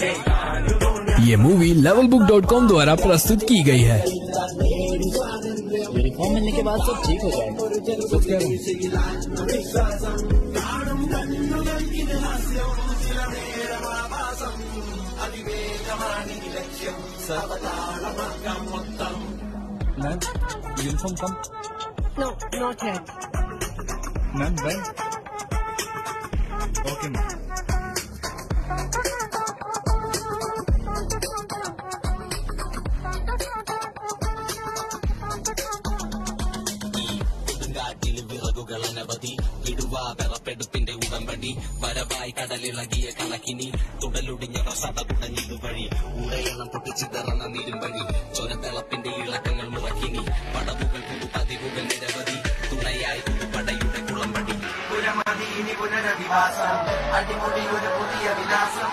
ये movie levelbook.com द्वारा प्रस्तुत की गई है। यूनिफॉर्म मिलने के बाद सब ठीक हो जाएगा। कुछ कह ma'am uniform come. No, not yet. Ma'am when? Okay ma'am. വിറകുകളനവധി വിടുവാ വിറപ്പെടുപ്പിന്റെ ഉടമ്പടി വരവായി കടലിളകിയ കണക്കിനി തുടലൊടിഞ്ഞ പ്രസത കുടഞ്ഞിതു വഴി ഉടയണം പൊട്ടിച്ചിതറന്ന നിരുമ്പഴി ചൊരത്തിളപ്പിന്റെ ഇളക്കങ്ങൾ മുറക്കിനി പടവുകൾ പതിവുകൾ നിരവധി തുണയായി പടയുടെ കുളമ്പടി പുനരധിവാസം അടിമുടി ഒരു പുതിയ വിലാസം